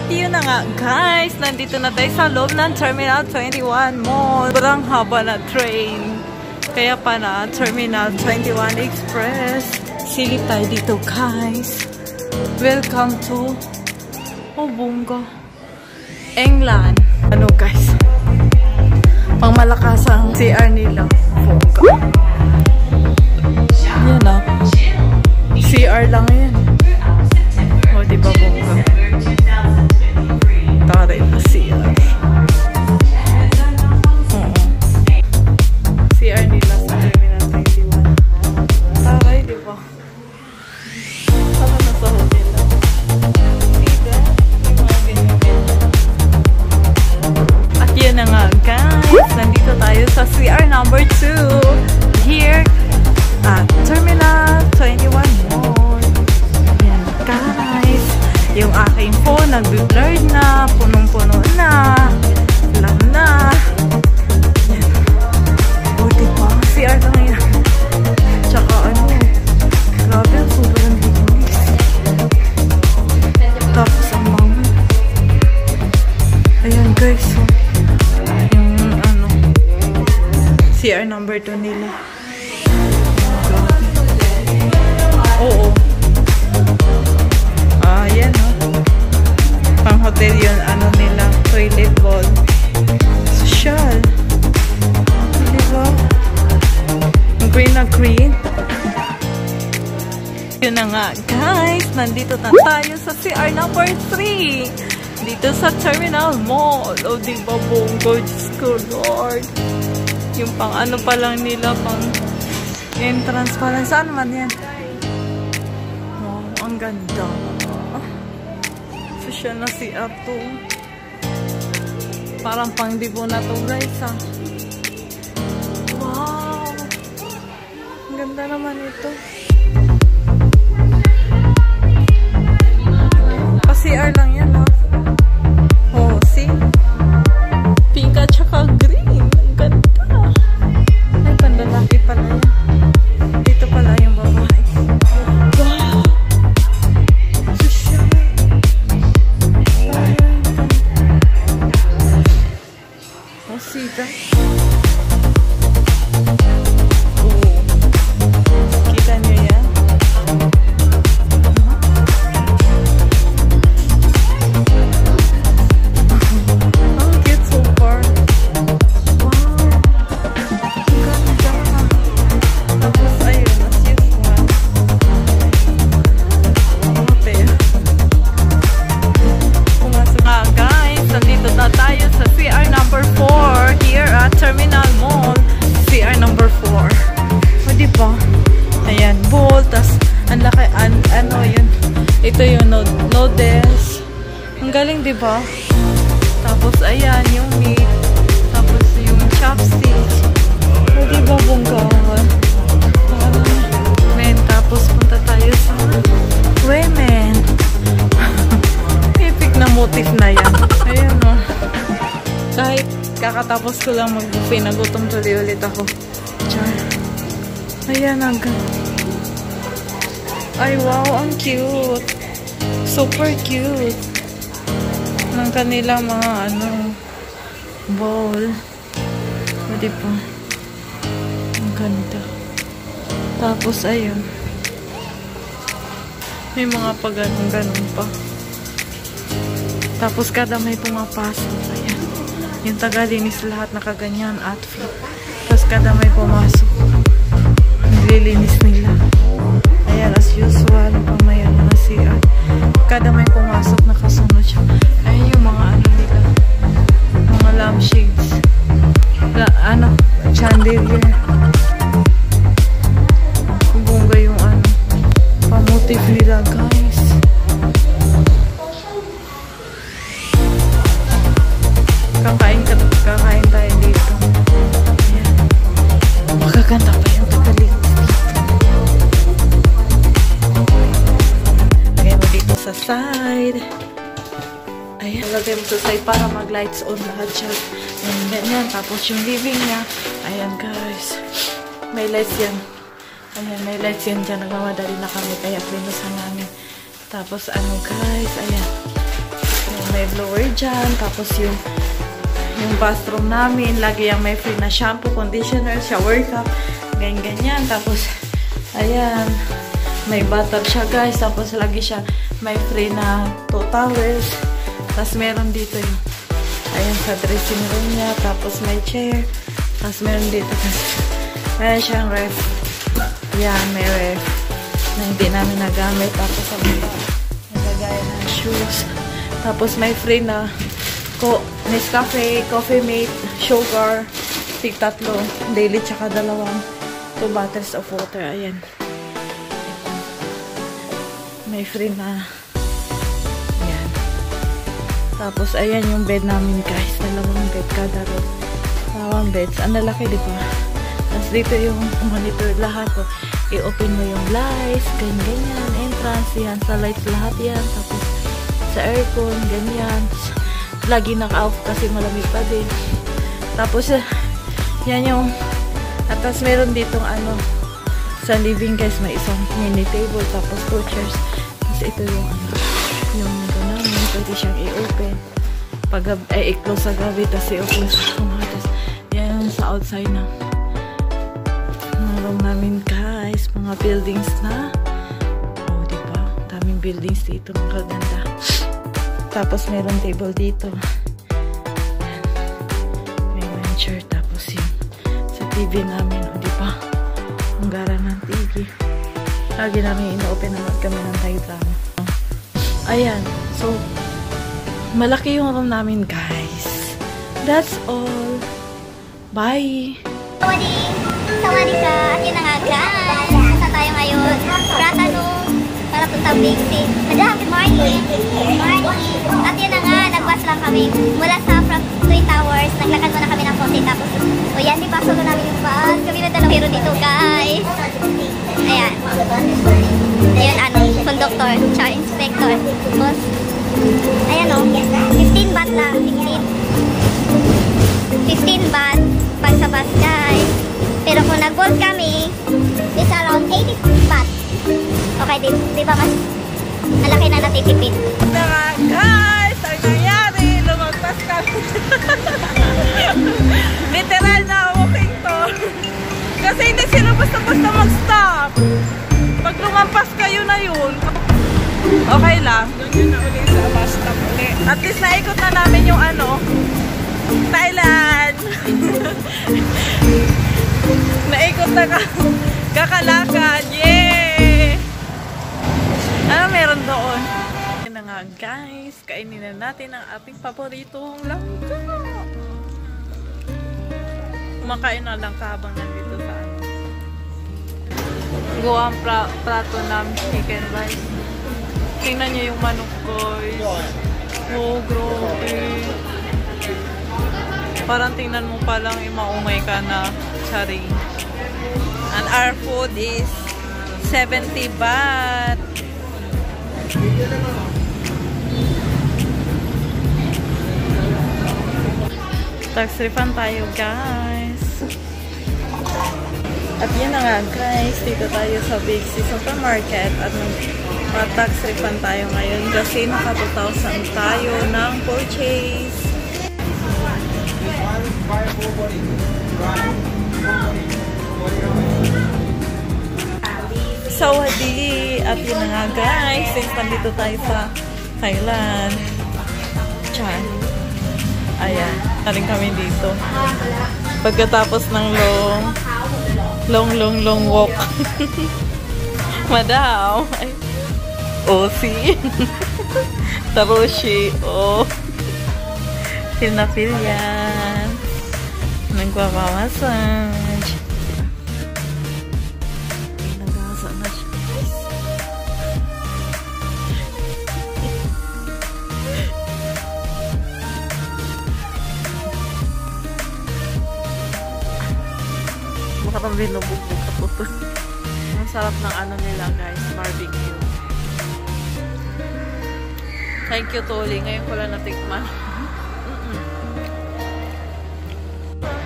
yun na nga guys, nandito na tayo sa loob ng Terminal 21 Mall. Sobrang haba na train. Kaya pa na Terminal 21 Express. Silip tayo dito guys. Welcome to Bongga, England. Ano guys? Pang malakas ang CR nila. Bongga. Yan o. CR lang yan. O diba bongga? Taray na CR. Oo. CR nila sa Terminal 21. Taray diba? Saka na sa hotel lang. Diba? Yung mga ganyan. At yun na nga guys. Nandito tayo sa CR number 2. Here at Terminal 21 Mall. Ayan guys. Yung aking phone nagbe-blurred na. Punong-puno na. Alam na. Ayan. O diba? CR lang yan. Tsaka ano. Grabe ang sobrang linis. Tapos ang mama. Ayan guys. So, yung ano. CR number 2 nila. Oo. Ayan o. Pang hotel yun, ano nila, toilet bowl. Social. Diba? Green na green. Yun na nga, guys. Nandito na tayo sa CR number 3. Dito sa Terminal Mall. O diba, bongga, Diyos ko, Lord. Yung pang ano pa lang nila, pang entrance pa lang. Saan man yan? Ang ganda. Social na si Ato. Parang pang dibo na to guys ha. Wow. Ang ganda naman ito. Pa-CR lang yan ha. Oh, see? Pink at saka green. Ang ganda. Ay, pandalaki pala yan. Dito pala yung babae. Wow. Sita. Oh. Kita nyo yan? Ang cute so far. Wow. Ang ganda. Tapos ayun, as usual. Hotel. Pumasok nga guys. Nandito na tayo sa CR number 4 here at Terminal Mall. CR number 4. O diba? Ayan, bowl. Tas, ang laki, ano yun? Ito yung noodles. Ang galing diba? Tapos, ayan, yung meat. Tapos, yung chopsticks. O diba, bongga? Men, tapos punta tayo sa women. Epic na motif na yan. Ayan o. Kahit kakatapos ko lang mag-buffet, nagutom tuloy ulit ako. Char. Ayan, ay, wow, ang cute. Super cute. Ng kanilang mga, ano, bowl. O, diba? Ang ganda. Tapos, ayun. May mga pa-ganun-ganun pa. Tapos, kada may pumapasok. Ayan. Yung tagalinis lahat nakaganyan outfit. Tapos kada may pumasok, nililinis nila. Ayan, as usual, pamayan na CR. Kada may pumasok, nakasunod siya. Ayan yung mga ano nila. Mga lampshades. Ano, chandelier. Bongga yung ano, pamotif nila, guys. Kakain tayo dito. Ayan. Magaganda pa yung tagalinis dito. Lagay mo dito sa side. Ayan. Lagay mo sa side para mag-lights on lahat siya. Ayan, ganyan. Tapos yung living niya. Ayan, guys. May lights yan. Ayan, may lights yan dyan. Nagmamadali na kami. Kaya pinusan namin. Tapos, ano, guys. Ayan. Ayan, may blower dyan. Tapos yung bathroom namin, lagi yung may free na shampoo, conditioner, shower cap, ganyan. Tapos, ayan, may bathtub siya guys. Tapos, lagi siya may free na 2 towels. Tapos, meron dito yung, ayan, sa dressing room niya. Tapos, may chair. Tapos, meron dito. Tapos, meron siyang ref. Ayan, may ref na hindi namin nagamit. Tapos, sa baba, nagagaya ng shoes. Tapos, may free na Nescafe, Coffee Mate, sugar, tig-3, daily, tsaka 2 bottles of water. Ayan. May free na. Ayan. Tapos, ayan yung bed namin, guys. 2 bed kada room. 2 beds. Ang lalaki, di ba? Tapos, dito yung monitor lahat. I-open mo yung lights, ganyan, entrance, yan, sa lights lahat yan. Tapos, sa aircon, ganyan. Lagi naka-off kasi malamig pa din. Tapos, yan yung, at tapos meron ditong sa living guys, may isang mini table, tapos 2 chairs. Tapos ito yung yung ito namin, pwede siyang i-open. Pag i-close sa gabi, tapos i-open sa mga. Tapos, yan sa outside na room namin guys, mga buildings na. Oh, diba? Daming buildings dito, mga ganda. Tapos, meron table dito. Ayan. May chair. Tapos, yung sa TV namin. O, diba? Ang gara ng TV. Lagi namin ino-open naman kami ng Thai-drama. Ayan. So, malaki yung room namin, guys. That's all. Bye! Sawadi ka! At yun na nga, guys. Punta tayo ngayon. Prasano. Para punta Big C. Good morning! At yun na nga, nag-bus lang kami. Mula sa Twin Towers, naglakad muna kami ng konti. Tapos, o yan, diba, solo namin yung bus. Kami na 2 hero dito, guys. Ayan. Ayun, conductor, tsaka inspector. Tapos, ayan o, 15 baht lang. 15 baht pag sa bus, guys. Pero kung nag-bolt kami, it's around 80 baht. Okay, di ba mas malaki na natitipid? Guys, ang nangyari, lumagpas kami. Literal na walking to. Kasi hindi sila basta-basta mag-stop. Pag lumampas kayo na yun, okay lang. Doon na ulit sa bus stop ulit. At least naikot na namin yung Thailand. Naikot na kakalakad. Yay! Meron doon. Yan na nga guys. Kainin na natin ang ating paboritong langka. Kumakain na lang habang nandito sa Goang prato ng chicken rice. Tingnan niyo yung manok guys. Oh, grabe. Parang tingnan mo palang maumay ka na charing. And our food is 70 baht. Tax refund tayo guys. At yun na nga guys, dito tayo sa Big C Supermarket at tax refund tayo ngayon kasi naka 2,000 tayo ng purchase. Sawadi! At yun na nga guys, since nandito tayo sa Thailand. Chan. Ayan, taring kami dito. Pagkatapos ng long walk. Madam! Ay. Osi. Taroshi. Oh. Feel na feel yan. Nagpapamassage. Nagasa na siya. Baka pang binubugbog ka po to. Ang sarap ng nila guys, barbecue. Thank you Toli, ngayon ko lang natikman.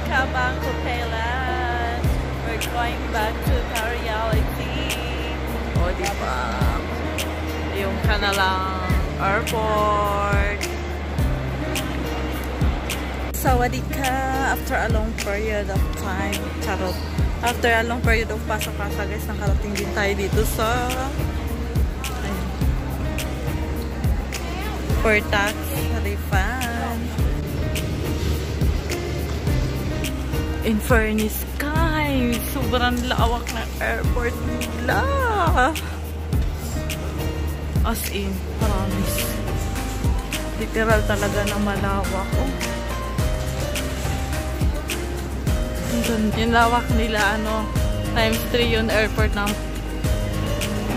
Kabang Thailand. We're going back to Reality. O diba? Yung kanalang airport. Sawadee ka! After a long period of time. Charot. After a long period of pasa-pasa guys, nakarating din tayo dito sa for tax refund. In fairness guys, sobrang lawak na airport nila. As in, promise. Literal talaga na malawak. Oh. Yung lawak nila, ano, times 3 yung airport ng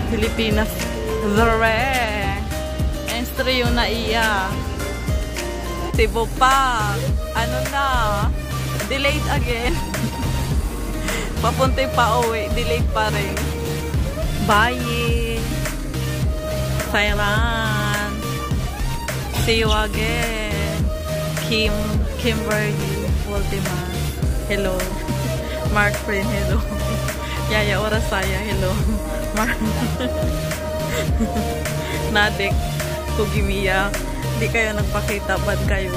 Pilipinas. Times 3 yung naiya. Cebu pa. Ano na? Delayed again. Papunta pa uwi. Delayed pa rin. Bye. Thailand. See you again. Kimberly Waldeman. Hello. Mark friend, hello. Yaya Orasaya, hello. Mark. Nadek. Kugimiya. Hindi kayo nagpakita. Bad kayo.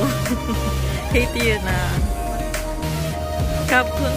Hate you na. Kapun